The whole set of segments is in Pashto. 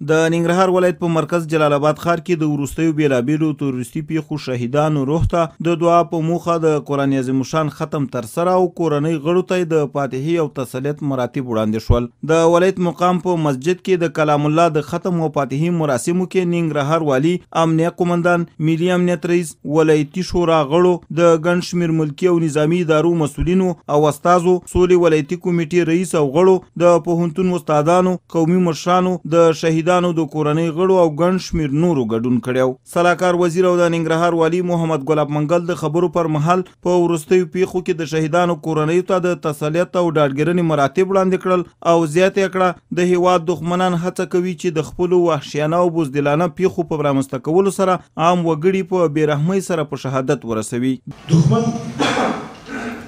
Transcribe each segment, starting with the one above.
د ننګرهار ولایت په مرکز جلال آباد ښار کې د وروستیو بیلابیلو تروریستي پیښو شهیدانو روح ته د دعا په موخه د قرآن عظیم الشان ختم ترسره او کورنۍ غړو ته د فاتحې او تسلیت مراتب وړاندې شول. د ولایت مقام په مسجد کې د کلام الله د ختم او فاتحې مراسمو کې ننګرهار والي، امنیه قومندان، ملي امنیت رئیس، ولایتي شورا غړو، د ګڼ شمېر ملکي او نظامي ادارو مسؤلینو او استازو، سولې ولایتي کمیټې رئیس او غړو، د پوهنتون استادانو، قومي مشرانو، د شهیدانو د کورنۍ غړو او ګڼ شمېر نورو ګډون کړی. سلاکار وزیر او د ننګرهار والي محمد ګلاب منګل د خبرو پر مهال په وروستیو پیښو کې د شهیدانو کورنیو ته د تسلیت او ډاډګیرنې مراتب وړاندې کړل او زیاته یې کړه د هیواد دښمنان هڅه کوي چې د خپلو وحشیانه او بزدلانه پیښو په رامنځته کولو سره عام وګړي په بېرحمۍ سره په شهادت ورسوي. دښمن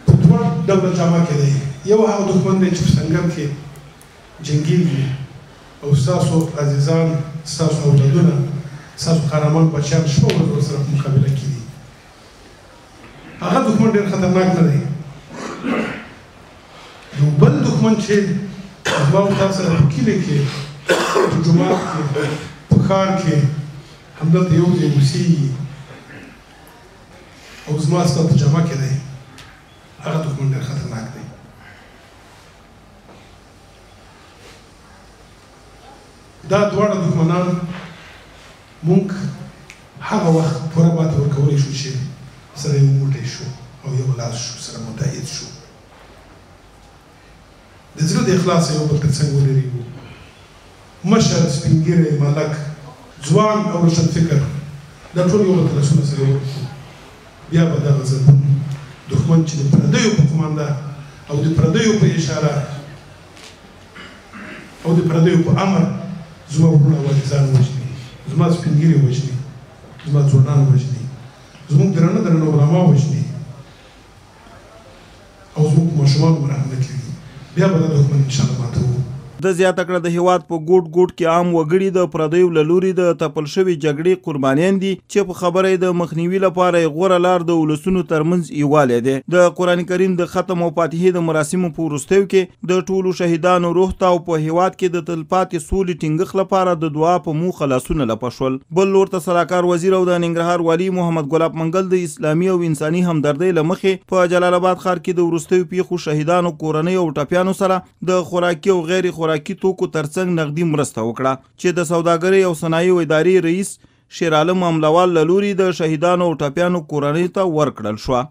په دوه ډوله جامه کې دی. یو هغه دښمن دی چې په سنګر کې جنګېږي او ستاسو عزیزان، ستاسو اولادونه، ستاسو قهرمان بچیان شپه ورځ ورسره په مقابله کې دي. هغه دښمن ډېر خطرناک نه دی. یو بل دښمن چې زما او تاسو سره په کلي کې، په جومات کې، په ښار کې همدلته یو ځای اوسېږي او زما ستا په جامه کې دی، هغه دښمن ډېر خطرناک دی. دا دواړه دښمنان موږ هغه وخت پوره ماته ورکولی شو چې سره یو موټی شو او یو لاس شو، سره متحد شو. د زړه د اخلاصه یو بل تر څنګ ودرېږو. مشر، سپین ږیری، ملک، ځوان او روشن فکر، دا ټول یو بل ته لاسونه سره ورکړو. بیا به دغه ځپون دښمن چې د پردیو په قومانده او د پردیو په اشاره او د پردیو په امر زما وروڼه او عزیزان وژني، زما سپین ږیري وژني، زما ځوانان وژني، زموږ درانه درانه علما وژني او زموږ په ماشومانو مرحم نه کوي. بیا به دا دښمن انشاءالله ماتوو. د زیاته کړه د هیواد په ګوټ ګوټ کې عام وګړي د پردیو له لوري د تپل شوي جګړې قربانیان دي چې په خبره یې د مخنیوي لپاره یې غوره لار د ولسونو ترمنځ یووالی دی. د قرآن کریم د ختم او فاتحې د مراسمو په وروستیو کې د ټولو شهیدانو روح ته او په هیواد کې د تلپاتې سولې ټینګښت لپاره د دعا په موخه لاسونه لپه شول. بل لور ته سلاکار وزیر او د ننګرهار والي محمد ګلاب منګل د اسلامي او انساني همدردۍ له مخې په جلال آباد ښار کې د وروستیو پیښو شهیدانو کورنۍ او ټپیانو سره د خوراکي او غیر خوراکي توکو ترڅنګ نغدي مرسته وکړه چې د سوداګرۍ او صنایعو ادارې رئیس شیر عالم املوال له لوري د شهیدانو او ټپیانو کورنۍ ته ورکړل شوه.